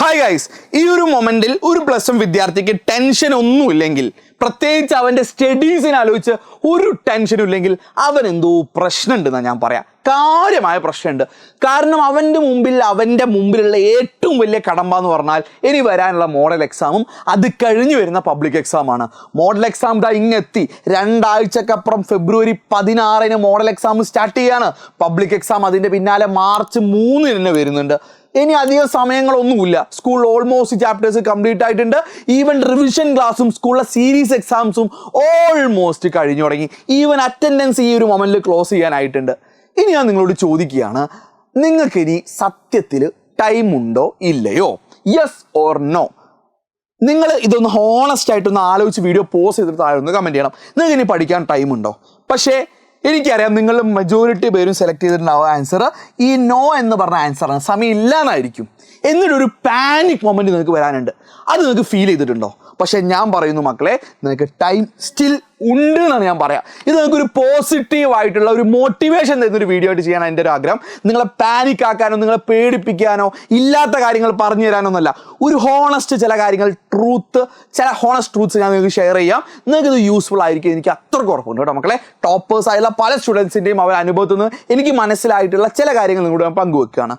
Hi guys, ഈ ഒരു മൊമെന്റിൽ ഒരു പ്ലസ് വൺ വിദ്യാർത്ഥിക്ക് ടെൻഷൻ ഒന്നുമില്ലെങ്കിൽ, പ്രത്യേകിച്ച് അവൻ്റെ സ്റ്റഡീസിനെ ആലോചിച്ച് ഒരു ടെൻഷനും ഇല്ലെങ്കിൽ അവൻ എന്തോ പ്രശ്നമുണ്ടെന്നാണ് ഞാൻ പറയാം. കാര്യമായ പ്രശ്നമുണ്ട്. കാരണം അവൻ്റെ മുമ്പിലുള്ള ഏറ്റവും വലിയ കടമ്പ എന്ന് പറഞ്ഞാൽ ഇനി വരാനുള്ള മോഡൽ എക്സാമും അത് കഴിഞ്ഞ് വരുന്ന പബ്ലിക് എക്സാമാണ്. മോഡൽ എക്സാം ഇതാ ഇങ്ങെത്തി. 2 ആഴ്ചക്കപ്പുറം ഫെബ്രുവരി 16 മോഡൽ എക്സാം സ്റ്റാർട്ട് ചെയ്യാണ്. പബ്ലിക് എക്സാം അതിൻ്റെ പിന്നാലെ മാർച്ച് 3 തന്നെ വരുന്നുണ്ട്. ഇനി അധികം സമയങ്ങളൊന്നുമില്ല. സ്കൂൾ ഓൾമോസ്റ്റ് ചാപ്റ്റേഴ്സ് കംപ്ലീറ്റ് ആയിട്ടുണ്ട്. ഈവൻ റിവിഷൻ ക്ലാസ്സും സ്കൂളിലെ സീരീസ് എക്സാംസും ഓൾമോസ്റ്റ് കഴിഞ്ഞു തുടങ്ങി. ഈവൻ അറ്റൻഡൻസ് ഈ ഒരു മൊമെന്റിൽ ക്ലോസ് ചെയ്യാനായിട്ടുണ്ട്. ഇനി ഞാൻ നിങ്ങളോട് ചോദിക്കുകയാണ്, നിങ്ങൾക്കിനി സത്യത്തിൽ ടൈം ഉണ്ടോ ഇല്ലയോ? Yes or no? നിങ്ങൾ ഇതൊന്ന് ഹോണസ്റ്റ് ആയിട്ടൊന്ന് ആലോചിച്ച് വീഡിയോ പോസ്റ്റ് ചെയ്തിട്ട് താഴെ ഒന്ന് കമൻറ്റ് ചെയ്യണം. നിങ്ങൾക്ക് ഇനി പഠിക്കാൻ ടൈം ഉണ്ടോ? പക്ഷേ എനിക്കറിയാം നിങ്ങൾ മെജോറിറ്റി പേരും സെലക്ട് ചെയ്തിട്ടുണ്ടാവുക ആൻസർ ഈ നോ എന്ന് പറഞ്ഞ ആൻസറാണ്. സമയം ഇല്ലാന്നായിരിക്കും. എന്നിട്ടൊരു പാനിക് മൊമെന്റ് നിങ്ങൾക്ക് വരാനുണ്ട്. അത് നിങ്ങൾക്ക് ഫീൽ ചെയ്തിട്ടുണ്ടോ? പക്ഷെ ഞാൻ പറയുന്നു മക്കളെ, നിങ്ങൾക്ക് ടൈം സ്റ്റിൽ ഉണ്ട് എന്നാണ് ഞാൻ പറയാം. ഇത് നിങ്ങൾക്കൊരു പോസിറ്റീവായിട്ടുള്ള ഒരു മോട്ടിവേഷൻ തരുന്നൊരു വീഡിയോ ആയിട്ട് ചെയ്യാൻ എൻ്റെ ഒരു ആഗ്രഹം. നിങ്ങളെ പാനിക് ആക്കാനോ നിങ്ങളെ പേടിപ്പിക്കാനോ ഇല്ലാത്ത കാര്യങ്ങൾ പറഞ്ഞു തരാനോ ഒന്നല്ല. ഒരു ഹോണസ്റ്റ് ചില കാര്യങ്ങൾ ചില ഹോണസ്റ്റ് ട്രൂത്ത്സ് ഞാൻ നിങ്ങൾക്ക് ഷെയർ ചെയ്യാം. നിങ്ങൾക്കിത് യൂസ്ഫുൾ ആയിരിക്കും, എനിക്ക് അത്രയ്ക്ക് ഉറപ്പുണ്ട് കേട്ടോ മക്കളെ. ടോപ്പേഴ്സ് ആയുള്ള പല സ്റ്റുഡൻസിൻ്റെയും അവരുടെ അനുഭവത്തിൽ നിന്ന് എനിക്ക് മനസ്സിലായിട്ടുള്ള ചില കാര്യങ്ങൾ നിങ്ങളോട് ഞാൻ പങ്കുവെക്കുകയാണ്.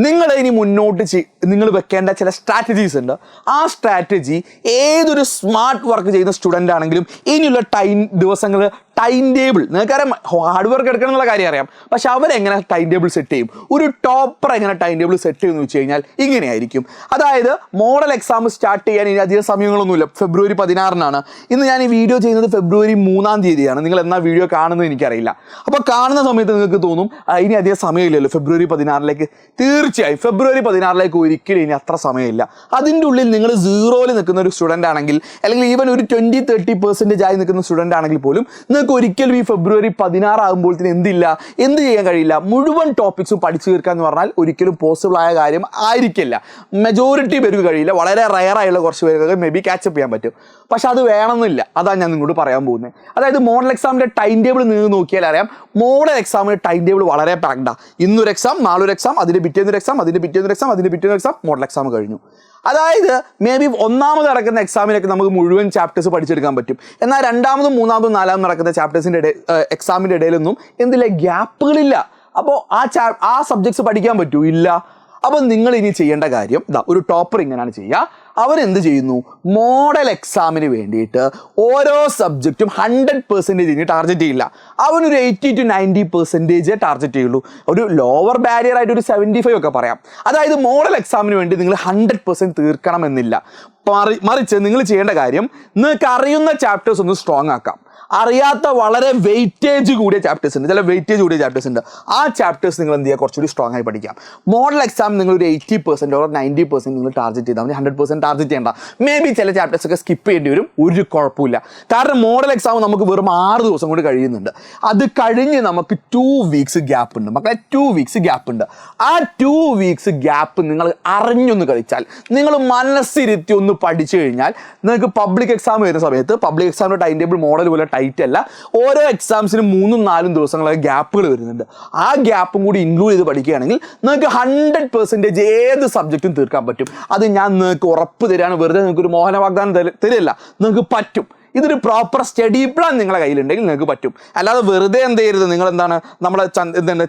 നിങ്ങൾ ഇനി മുന്നോട്ട് നിങ്ങൾ വെക്കേണ്ട ചില സ്ട്രാറ്റജീസ് ഉണ്ട്. ആ സ്ട്രാറ്റജി ഏതൊരു സ്മാർട്ട് വർക്ക് ചെയ്യുന്ന സ്റ്റുഡൻ്റ് ആണെങ്കിലും ഇനിയുള്ള ദിവസങ്ങൾ ടൈം ടേബിൾ, നിങ്ങൾക്കറിയാം ഹാർഡ് വർക്ക് എടുക്കണം എന്നുള്ള കാര്യം അറിയാം, പക്ഷെ അവരെങ്ങനെ ടൈം ടേബിൾ സെറ്റ് ചെയ്യും, ഒരു ടോപ്പർ എങ്ങനെ ടൈം ടേബിൾ സെറ്റ് ചെയ്യുമെന്ന് വെച്ച് കഴിഞ്ഞാൽ ഇങ്ങനെയായിരിക്കും. അതായത് മോഡൽ എക്സാം സ്റ്റാർട്ട് ചെയ്യാൻ ഇനി അധികം സമയങ്ങളൊന്നുമില്ല. ഫെബ്രുവരി 16 ഇന്ന് ഞാൻ ഈ വീഡിയോ ചെയ്യുന്നത് ഫെബ്രുവരി 3 നിങ്ങൾ എന്നാ വീഡിയോ കാണുന്നത് എനിക്കറിയില്ല. അപ്പോൾ കാണുന്ന സമയത്ത് നിങ്ങൾക്ക് തോന്നും ഇനി അധികം സമയമില്ലല്ലോ ഫെബ്രുവരി 16. തീർച്ചയായും ഫെബ്രുവരി 16 ഒരിക്കലും ഇനി അത്ര സമയമില്ല. അതിൻ്റെ ഉള്ളിൽ നിങ്ങൾ 0-ൽ നിൽക്കുന്ന ഒരു സ്റ്റുഡൻ്റ് ആണെങ്കിൽ, അല്ലെങ്കിൽ ഈവൻ ഒരു 20-30% ആയി നിൽക്കുന്ന സ്റ്റുഡൻ്റ് ആണെങ്കിൽ പോലും നിങ്ങൾക്ക് ഒരിക്കലും ഈ ഫെബ്രുവരി 16 ആകുമ്പോഴത്തേന് എന്ത് ചെയ്യാൻ കഴിയില്ല? മുഴുവൻ ടോപ്പിക്സും പഠിച്ചു തീർക്കുക എന്ന് പറഞ്ഞാൽ ഒരിക്കലും പോസിബിൾ ആയ കാര്യം ആയിരിക്കില്ല. മെജോറിറ്റി പേർക്ക് കഴിയില്ല. വളരെ റയർ ആയുള്ള കുറച്ച് പേർക്ക് മേ ബി ക്യാച്ചപ്പ് ചെയ്യാൻ പറ്റും. പക്ഷെ അത് വേണമെന്നില്ല. അതാണ് ഞാൻ നിങ്ങളോട് പറയാൻ പോകുന്നത്. അതായത് മോഡൽ എക്സാമിൻ്റെ ടൈം ടേബിൾ നിങ്ങൾ നോക്കിയാൽ അറിയാം, മോഡൽ എക്സാമിൻ്റെ ടൈം ടേബിൾ വളരെ പാക്ഡാണ്. ഇന്നൊരു എക്സാം, നാളൊരു എക്സാം, അതിൻ്റെ പിറ്റേന്നൊരു എക്സാം, അതിൻ്റെ പിറ്റേന്നൊരു എക്സാം, അതിൻ്റെ പിറ്റേന്നൊരു എക്സാം, മോഡൽ എക്സാം കഴിഞ്ഞു. അതായത് മേ ബി ഒന്നാമത് നടക്കുന്ന എക്സാമിനൊക്കെ നമുക്ക് മുഴുവൻ ചാപ്റ്റേഴ്സ് പഠിച്ചെടുക്കാൻ പറ്റും. എന്നാൽ രണ്ടാമതും മൂന്നാമതും നാലാമതും നടക്കുന്ന ചാപ്റ്റേഴ്സിൻ്റെ എക്സാമിൻ്റെ ഇടയിലൊന്നും ഗ്യാപ്പുകളില്ല. അപ്പോൾ ആ സബ്ജക്ട്സ് പഠിക്കാൻ പറ്റൂ? ഇല്ല. അപ്പോൾ നിങ്ങൾ ഇനി ചെയ്യേണ്ട കാര്യം ഒരു ടോപ്പർ ഇങ്ങനെയാണ് ചെയ്യുക. അവരെന്ത് ചെയ്യുന്നു? മോഡൽ എക്സാമിന് വേണ്ടിയിട്ട് ഓരോ സബ്ജക്റ്റും 100% ഇനി ടാർഗറ്റ് ചെയ്യില്ല. അവനൊരു 80 to 90% ടാർഗറ്റ് ചെയ്യുള്ളൂ. ഒരു ലോവർ ബാരിയർ ആയിട്ട് ഒരു 75 ഒക്കെ പറയാം. അതായത് മോഡൽ എക്സാമിന് വേണ്ടി നിങ്ങൾ 100% തീർക്കണമെന്നില്ല. മറിച്ച് നിങ്ങൾ ചെയ്യേണ്ട കാര്യം, നിങ്ങൾക്ക് അറിയുന്ന ചാപ്റ്റേഴ്സ് ഒന്ന് സ്ട്രോങ് ആക്കാം. അറിയാത്ത വളരെ വെയിറ്റേജ് കൂടിയ ചാപ്റ്റേഴ്സ് ഉണ്ട്, ചില വെയിറ്റേജ് കൂടിയ ചാപ്റ്റേഴ്സ് ഉണ്ട്. ആ ചാപ്റ്റേഴ്സ് നിങ്ങൾ എന്ത് ചെയ്യുക? കുറച്ചുകൂടി സ്ട്രോങ് ആയി പഠിക്കാം. മോഡൽ എക്സാം നിങ്ങൾ ഒരു 80% or 90% നിങ്ങൾ ടാർഗറ്റ് ചെയ്താൽ മതി. 100% ടാർഗറ്റ് ചെയ്യേണ്ട. മേ ബി ചില ചാപ്റ്റേഴ്സ് ഒക്കെ സ്കിപ്പ് ചെയ്യേണ്ടി വരും. ഒരു കുഴപ്പമില്ല. കാരണം മോഡൽ എക്സാം നമുക്ക് വെറും 6 ദിവസം കൊണ്ട് കഴിയുന്നുണ്ട്. അത് കഴിഞ്ഞ് നമുക്ക് 2 weeks ഗ്യാപ്പ് ഉണ്ട് മക്കളെ. 2 weeks ഗ്യാപ്പ് ഉണ്ട്. ആ 2 weeks ഗ്യാപ്പ് നിങ്ങൾ അറിഞ്ഞൊന്ന് കളിച്ചാൽ, നിങ്ങൾ മനസ്സിരുത്തി ഒന്ന് പഠിച്ചു കഴിഞ്ഞാൽ, നിങ്ങൾക്ക് പബ്ലിക് എക്സാം വരുന്ന സമയത്ത് പബ്ലിക് എക്സാമിൻ്റെ ടൈം ടേബിൾ മോഡൽ പോലെ ടൈറ്റ് അല്ല. ഓരോ എക്സാംസിനും 3-4 ദിവസങ്ങളൊക്കെ ഗ്യാപ്പുകൾ വരുന്നുണ്ട്. ആ ഗ്യാപ്പും കൂടി ഇൻക്ലൂഡ് ചെയ്ത് പഠിക്കുകയാണെങ്കിൽ നിങ്ങൾക്ക് 100% ഏത് സബ്ജക്റ്റും തീർക്കാൻ പറ്റും. അത് ഞാൻ നിങ്ങൾക്ക് ഉറപ്പ് തരാണ്. വെറുതെ നിങ്ങൾക്ക് ഒരു മോഹന വാഗ്ദാനം തരില്ല. നിങ്ങൾക്ക് പറ്റും. ഇതൊരു പ്രോപ്പർ സ്റ്റഡി പ്ലാൻ നിങ്ങളുടെ കയ്യിലുണ്ടെങ്കിൽ നിങ്ങൾക്ക് പറ്റും. അല്ലാതെ വെറുതെ എന്ത് ചെയ്യരുത്, നിങ്ങൾ നമ്മളെ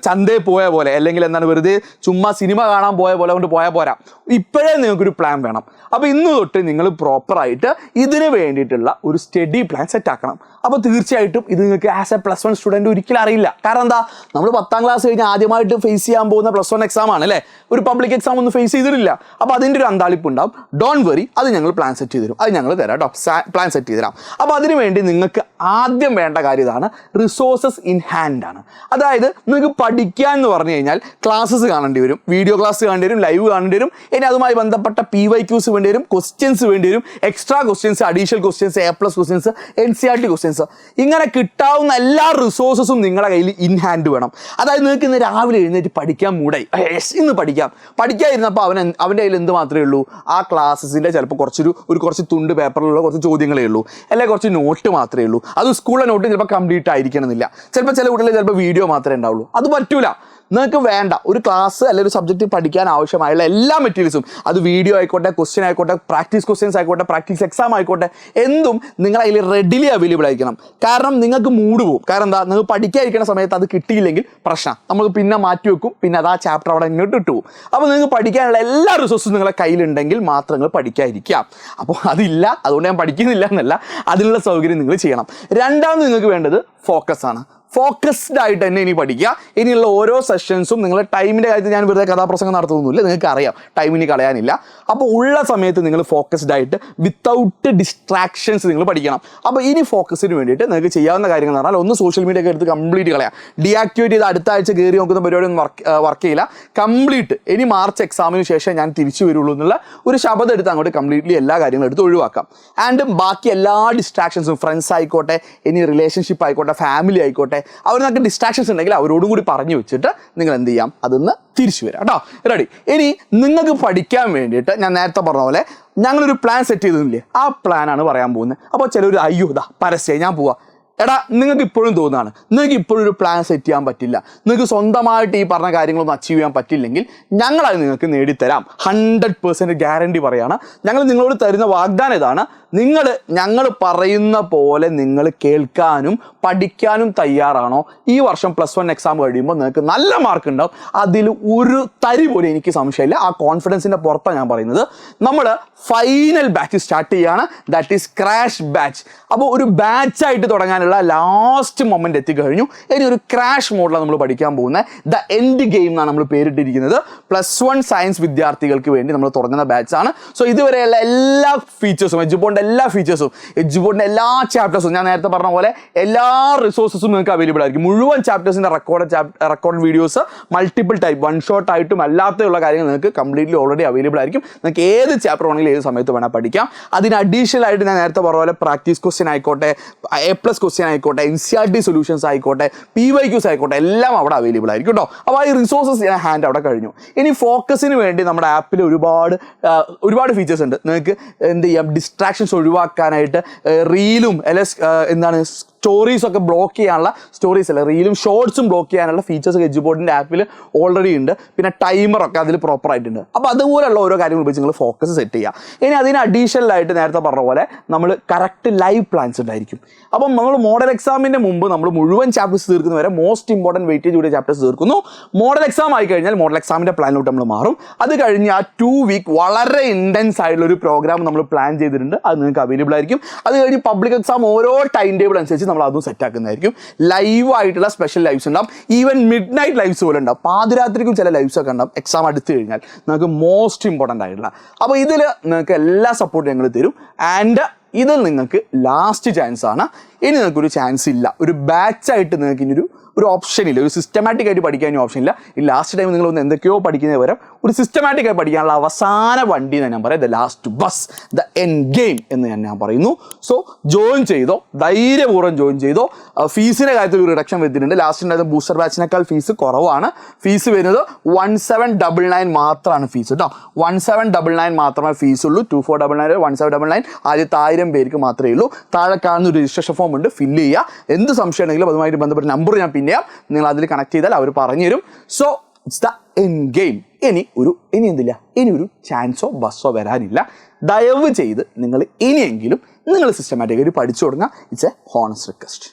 ചന്തയിൽ പോയ പോലെ, അല്ലെങ്കിൽ വെറുതെ ചുമ്മാ സിനിമ കാണാൻ പോയ പോലെ കൊണ്ട് പോയാൽ പോരാ. ഇപ്പോഴേ നിങ്ങൾക്കൊരു പ്ലാൻ വേണം. അപ്പോൾ ഇന്ന് തൊട്ട് നിങ്ങൾ പ്രോപ്പറായിട്ട് ഇതിന് വേണ്ടിയിട്ടുള്ള ഒരു സ്റ്റഡി പ്ലാൻ സെറ്റ് ആക്കണം. അപ്പോൾ തീർച്ചയായിട്ടും ഇത് നിങ്ങൾക്ക് ആസ് എ +1 സ്റ്റുഡൻറ്റ് ഒരിക്കലും അറിയില്ല. കാരണം എന്താ, നമ്മൾ 10ാം ക്ലാസ് കഴിഞ്ഞ് ആദ്യമായിട്ട് ഫേസ് ചെയ്യാൻ പോകുന്ന +1 എക്സാം ആണ് അല്ലേ. ഒരു പബ്ലിക് എക്സാം ഒന്നും ഫേസ് ചെയ്തിട്ടില്ല. അപ്പോൾ അതിൻ്റെ ഒരു അന്താളിപ്പ് ഉണ്ടാവും. ഡോണ്ട് വറി, അത് ഞങ്ങൾ പ്ലാൻ സെറ്റ് ചെയ്ത് തരും. അത് ഞങ്ങൾ തരാം കേട്ടോ, പ്ലാൻ സെറ്റ് ചെയ്ത് തരാം. അപ്പോൾ അതിനുവേണ്ടി നിങ്ങൾക്ക് ആദ്യം വേണ്ട കാര്യം ഇതാണ്, റിസോഴ്സസ് ഇൻ ഹാൻഡ് ആണ്. അതായത് നിങ്ങൾക്ക് പഠിക്കാൻ എന്ന് പറഞ്ഞു കഴിഞ്ഞാൽ ക്ലാസ്സസ് കാണേണ്ടി വരും, വീഡിയോ ക്ലാസ് കാണേണ്ടി വരും, ലൈവ് കാണേണ്ടി വരും. ഇനി അതുമായി ബന്ധപ്പെട്ട PYQs വേണ്ടി വരും, ക്വസ്റ്റ്യൻസ് വേണ്ടി വരും, extra questions, additional questions, A+ questions, NCERT questions. ഇങ്ങനെ കിട്ടാവുന്ന എല്ലാ റിസോഴ്സസും നിങ്ങളുടെ കയ്യിൽ ഇൻ ഹാൻഡ് വേണം. അതായത് നിങ്ങൾക്ക് ഇന്ന് രാവിലെ എഴുന്നേറ്റ് പഠിക്കാൻ മൂടായി, ഇന്ന് പഠിക്കാതിരുന്നപ്പോൾ അവൻ്റെ കയ്യിൽ എന്ത് മാത്രമേ ഉള്ളൂ? ആ ക്ലാസ്സസിൻ്റെ ചിലപ്പോൾ കുറച്ച് തുണ്ട് പേപ്പറിലുള്ള കുറച്ച് ചോദ്യങ്ങളേ ഉള്ളൂ, അല്ലെങ്കിൽ കുറച്ച് നോട്ട് മാത്രമേ ഉള്ളൂ. അത് സ്കൂളിലെ നോട്ട് ചിലപ്പോൾ കംപ്ലീറ്റ് ആയിരിക്കണമെന്നില്ല. ചിലപ്പോൾ ചില കുട്ടികൾ ചിലപ്പോൾ വീഡിയോ മാത്രമേ ഉണ്ടാവുള്ളൂ. അത് പറ്റൂല. നിങ്ങൾക്ക് വേണ്ട ഒരു ക്ലാസ് അല്ലെങ്കിൽ ഒരു സബ്ജക്റ്റ് പഠിക്കാൻ ആവശ്യമായുള്ള എല്ലാ മെറ്റീരിയൽസും, അത് വീഡിയോ ആയിക്കോട്ടെ, ക്വസ്റ്റ്യൻ ആയിക്കോട്ടെ, പ്രാക്ടീസ് ക്വസ്റ്റ്യൻസ് ആയിക്കോട്ടെ, പ്രാക്ടീസ് എക്സാം ആയിക്കോട്ടെ, എന്തും നിങ്ങൾ അതിൽ റെഡിലി അവൈലബിൾ ആയിരിക്കണം. കാരണം നിങ്ങൾക്ക് മൂഡ് പോകും. കാരണം എന്താ, നിങ്ങൾ പഠിക്കാതിരിക്കുന്ന സമയത്ത് അത് കിട്ടിയില്ലെങ്കിൽ പ്രശ്നം, നമുക്ക് പിന്നെ മാറ്റി വെക്കും, പിന്നെ അത് ആ ചാപ്റ്റർ അവിടെ ഇങ്ങോട്ട് ഇട്ടു പോകും. അപ്പോൾ നിങ്ങൾക്ക് പഠിക്കാനുള്ള എല്ലാ റിസോഴ്സും നിങ്ങളുടെ കയ്യിലുണ്ടെങ്കിൽ മാത്രം നിങ്ങൾ പഠിക്കാതിരിക്കാം. അപ്പോൾ അതില്ല, അതുകൊണ്ട് ഞാൻ പഠിക്കുന്നില്ല എന്നല്ല, അതിനുള്ള സൗകര്യം നിങ്ങൾ ചെയ്യണം. രണ്ടാമത് നിങ്ങൾക്ക് വേണ്ടത് ഫോക്കസ് ആണ്. ഫോക്കസ്ഡ് ആയിട്ട് തന്നെ ഇനി പഠിക്കുക. ഇനിയുള്ള ഓരോ സെഷൻസും നിങ്ങൾ ടൈമിൻ്റെ കാര്യത്തിൽ ഞാൻ വെറുതെ കഥാപ്രസംഗം നടത്തുന്നില്ല, നിങ്ങൾക്ക് അറിയാം ടൈം ഇനി കളയാനില്ല. അപ്പോൾ ഉള്ള സമയത്ത് നിങ്ങൾ ഫോക്കസ്ഡ് ആയിട്ട് വിത്തൗട്ട് ഡിസ്ട്രാക്ഷൻസ് നിങ്ങൾ പഠിക്കണം. അപ്പോൾ ഇനി ഫോക്കസിന് വേണ്ടിയിട്ട് നിങ്ങൾക്ക് ചെയ്യാവുന്ന കാര്യങ്ങൾ എന്ന് പറഞ്ഞാൽ, ഒന്ന് സോഷ്യൽ മീഡിയ ഒക്കെ എടുത്ത് കംപ്ലീറ്റ് കളയാം. ഡീആക്ടിവേറ്റ് ചെയ്ത് അടുത്ത ആഴ്ച കയറി നോക്കുന്ന പരിപാടി ഒന്നും വർക്ക് ചെയ്യില്ല. കംപ്ലീറ്റ് ഇനി മാർച്ച് എക്സാമിന് ശേഷം ഞാൻ തിരിച്ചു വരുള്ളൂ എന്നുള്ള ഒരു ശബ്ദം എടുത്ത് അങ്ങോട്ട് കംപ്ലീറ്റ്ലി എല്ലാ കാര്യങ്ങളും എടുത്ത് ഒഴിവാക്കാം. ആൻഡ് ബാക്കി എല്ലാ ഡിസ്ട്രാക്ഷൻസും, ഫ്രണ്ട്സ് ആയിക്കോട്ടെ, ഇനി റിലേഷൻഷിപ്പ് ആയിക്കോട്ടെ, ഫാമിലി ആയിക്കോട്ടെ, അവർക്ക് ഡിസ്ട്രാക്ഷൻസ് ഉണ്ടെങ്കിൽ അവരോടും കൂടി പറഞ്ഞു വെച്ചിട്ട് നിങ്ങൾ എന്ത് ചെയ്യാം, അതൊന്ന് തിരിച്ചു വരാം കേട്ടോ. റെഡി? ഇനി നിങ്ങൾക്ക് പഠിക്കാൻ വേണ്ടിയിട്ട് ഞാൻ നേരത്തെ പറഞ്ഞ പോലെ ഞങ്ങളൊരു പ്ലാൻ സെറ്റ് ചെയ്തില്ലേ, ആ പ്ലാനാണ് പറയാൻ പോകുന്നത്. അപ്പോൾ ചിലർ അയ്യോ ഇതാ പരസ്യം ഞാൻ പോവാം. എടാ, നിങ്ങൾക്ക് ഇപ്പോഴും തോന്നുകയാണ് നിങ്ങൾക്ക് ഇപ്പോഴും ഒരു പ്ലാൻ സെറ്റ് ചെയ്യാൻ പറ്റില്ല, നിങ്ങൾക്ക് സ്വന്തമായിട്ട് ഈ പറഞ്ഞ കാര്യങ്ങളൊന്നും അച്ചീവ് ചെയ്യാൻ പറ്റില്ലെങ്കിൽ ഞങ്ങളത് നിങ്ങൾക്ക് നേടിത്തരാം. 100% ഗ്യാരണ്ടി പറയാണ്. ഞങ്ങൾ നിങ്ങളോട് തരുന്ന വാഗ്ദാനം ഇതാണ്, ഞങ്ങൾ പറയുന്ന പോലെ നിങ്ങൾ കേൾക്കാനും പഠിക്കാനും തയ്യാറാണോ? ഈ വർഷം +1 എക്സാം കഴിയുമ്പോൾ നിങ്ങൾക്ക് നല്ല മാർക്ക് ഉണ്ടാവും. അതിൽ ഒരു തരി പോലും എനിക്ക് സംശയമില്ല. ആ കോൺഫിഡൻസിൻ്റെ പുറത്താണ് ഞാൻ പറയുന്നത്. നമ്മൾ ഫൈനൽ ബാച്ച് സ്റ്റാർട്ട് ചെയ്യുകയാണ്, ദാറ്റ് ഈസ് ക്രാഷ് ബാച്ച്. അപ്പോൾ ഒരു ബാച്ചായിട്ട് തുടങ്ങാനുള്ള ലാസ്റ്റ് മൊമെന്റ് എത്തിക്കഴിഞ്ഞു. ഇനി ഒരു ക്രാഷ് മോഡിലാണ് നമ്മൾ പഠിക്കാൻ പോകുന്നത്. ദ എൻഡ് ഗെയിം എന്നാണ് നമ്മൾ പേരിട്ടിരിക്കുന്നത്. +1 സയൻസ് വിദ്യാർത്ഥികൾക്ക് വേണ്ടി നമ്മൾ തുടങ്ങുന്ന ബാച്ചാണ്. സോ ഇതുവരെയുള്ള എല്ലാ ഫീച്ചേഴ്സും, എഡ്യൂബോർഡിൻ്റെ എല്ലാ ഫീച്ചേഴ്സും, എഡ്യൂബോർഡിൻ്റെ എല്ലാ ചാപ്റ്റേഴ്സും, ഞാൻ നേരത്തെ പറഞ്ഞ പോലെ എല്ലാ റിസോഴ്സസും നിങ്ങൾക്ക് അവൈലബിൾ ആയിരിക്കും. മുഴുവൻ ചാപ്റ്റേഴ്സിൻ്റെ record videos, multiple type, 1 shot ആയിട്ടും അല്ലാത്തുള്ള കാര്യങ്ങൾ നിങ്ങൾക്ക് കംപ്ലീറ്റ്ലി ഓൾറെഡി അവൈലബിൾ ആയിരിക്കും. നിങ്ങൾക്ക് ഏത് ചാപ്റ്റർ വേണമെങ്കിലും ഏത് സമയത്ത് വേണം പഠിക്കാം. അതിന് അഡീഷണൽ ആയിട്ട് ഞാൻ നേരത്തെ പറഞ്ഞ പോലെ പ്രാക്ടീസ് ക്വസ്റ്റ്യൻ ആയിക്കോട്ടെ, A+ ക്വസ്റ്റ്യൻ ആയിക്കോട്ടെ, NCERT സൊല്യൂഷൻസ് ആയിക്കോട്ടെ, PYQs ആയിക്കോട്ടെ, എല്ലാം അവിടെ അവൈലബിൾ ആയിരിക്കും കേട്ടോ. അപ്പോൾ ഈ റിസോഴ്സസ് ഞാൻ ഹാൻഡ് അവിടെ കഴിഞ്ഞു. ഇനി ഫോക്കസിന് വേണ്ടി നമ്മുടെ ആപ്പിൽ ഒരുപാട് ഫീച്ചേഴ്സ് ഉണ്ട്. നിങ്ങൾക്ക് എന്ത് ചെയ്യാം, ഡിസ്ട്രാക്ഷൻസ് ഒഴിവാക്കാനായിട്ട് റീലും എന്താണ് സ്റ്റോറീസ് ഒക്കെ ബ്ലോക്ക് ചെയ്യാനുള്ള, സ്റ്റോറീസ് അല്ല റീലും ഷോർട്സും ബ്ലോക്ക് ചെയ്യാനുള്ള ഫീച്ചേഴ്സ് എഡ്യൂബോർഡിൻ്റെ ആപ്പിൽ ഓൾറെഡി ഉണ്ട്. പിന്നെ ടൈമറൊക്കെ അതിൽ പ്രോപ്പർ ആയിട്ടുണ്ട്. അപ്പോൾ അതുപോലെയുള്ള ഓരോ കാര്യങ്ങൾ ഉപയോഗിച്ച് നിങ്ങൾ ഫോക്കസ് സെറ്റ് ചെയ്യുക. ഇനി അതിന് അഡീഷണൽ ആയിട്ട് നേരത്തെ പറഞ്ഞ പോലെ നമ്മൾ കറക്റ്റ് ലൈവ് പ്ലാൻസ് ഉണ്ടായിരിക്കും. അപ്പം നമ്മൾ മോഡൽ എക്സാമിൻ്റെ മുമ്പ് നമ്മൾ മുഴുവൻ ചാപ്റ്റേഴ്സ് തീർക്കുന്ന വരെ മോസ്റ്റ് ഇമ്പോർട്ടൻറ്റ് വെയിറ്റേജ് കൂടിയ ചാപ്റ്റേഴ്സ് തീർക്കുന്നു. മോഡൽ എക്സാം ആയി കഴിഞ്ഞാൽ മോഡൽ എക്സാമിൻ്റെ പ്ലാനിലോട്ട് നമ്മൾ മാറും. അത് കഴിഞ്ഞ് ആ 2 വീക്ക് വളരെ ഇൻറ്റൻസ് ആയിട്ടുള്ള ഒരു പ്രോഗ്രാം നമ്മൾ പ്ലാൻ ചെയ്തിട്ടുണ്ട്. അത് നിങ്ങൾക്ക് അവൈലബിൾ ആയിരിക്കും. അത് കഴിഞ്ഞ് പബ്ലിക് എക്സാം ഓരോ ടൈം ടേബിൾ അനുസരിച്ച് നമ്മൾ അതും സെറ്റ് ആക്കുന്നതായിരിക്കും. ലൈവ് ആയിട്ടുള്ള സ്പെഷ്യൽ ലൈവ്സ് ഉണ്ടാവും. ഈവൻ മിഡ് നൈറ്റ് ലൈവ്സ് പോലെ ഉണ്ടാവും. പാതിരാത്രിക്കും ചില ലൈവ്സ് ഒക്കെ ഉണ്ടാവും. എക്സാം അടുത്ത് കഴിഞ്ഞാൽ നിങ്ങൾക്ക് മോസ്റ്റ് ഇമ്പോർട്ടൻ്റ് ആയിട്ടുള്ള. അപ്പോൾ ഇതിൽ നിങ്ങൾക്ക് എല്ലാ സപ്പോർട്ടും ഞങ്ങൾ തരും. ആൻഡ് ഇത് നിങ്ങൾക്ക് ലാസ്റ്റ് ചാൻസ് ആണ്. ഇനി നിങ്ങൾക്കൊരു ചാൻസ് ഇല്ല. ഒരു ബാച്ചായിട്ട് നിങ്ങൾക്ക് ഇനി ഒരു ഓപ്ഷൻ ഇല്ല. ഒരു സിസ്റ്റമാറ്റിക് ആയിട്ട് പഠിക്കാൻ ഓപ്ഷൻ ഇല്ല. ഈ ലാസ്റ്റ് ടൈം നിങ്ങളൊന്ന് എന്തൊക്കെയോ പഠിക്കുന്നതിന് പകരം ഒരു സിസ്റ്റമാറ്റിക് ആയി പഠിക്കാനുള്ള അവസാന വണ്ടി എന്ന് ഞാൻ പറയാം. The last bus, the end game എന്ന് ഞാൻ പറയുന്നു. സോ ജോയിൻ ചെയ്തോ, ധൈര്യപൂർവ്വം ജോയിൻ ചെയ്തോ. ഫീസിൻ്റെ കാര്യത്തിൽ ഒരു റിഡക്ഷൻ വരുന്നുണ്ട്. ലാസ്റ്റ് ഉണ്ടായിരുന്ന ബൂസ്റ്റർ ബാച്ചിനേക്കാൾ ഫീസ് കുറവാണ്. ഫീസ് വരുന്നത് 1799 മാത്രമാണ് ഫീസ് കേട്ടോ. 1799 മാത്രമേ ഫീസുള്ളൂ. 2499, 1799. ആദ്യത്തെ 1000 പേർക്ക് മാത്രമേ ഉള്ളൂ. താഴെ കാണുന്ന ഒരു രജിസ്ട്രേഷൻ ഫോം ഉണ്ട്, ഫില്ല് ചെയ്യുക. എന്ത് സംശയം ഉണ്ടെങ്കിലും അതുമായിട്ട് ബന്ധപ്പെട്ട നമ്പർ ഞാൻ പിന്നെ നിങ്ങൾ അതിൽ കണക്ട് ചെയ്താൽ അവർ പറഞ്ഞു തരും. So it's the end game. ഇനി ഒരു ചാൻസോ ബസ്സോ വരാനില്ല. ദയവ് ചെയ്ത് നിങ്ങൾ ഇനിയെങ്കിലും നിങ്ങൾ സിസ്റ്റമാറ്റിക്കായിട്ട് പഠിച്ചു തുടങ്ങുക. It's A honest request.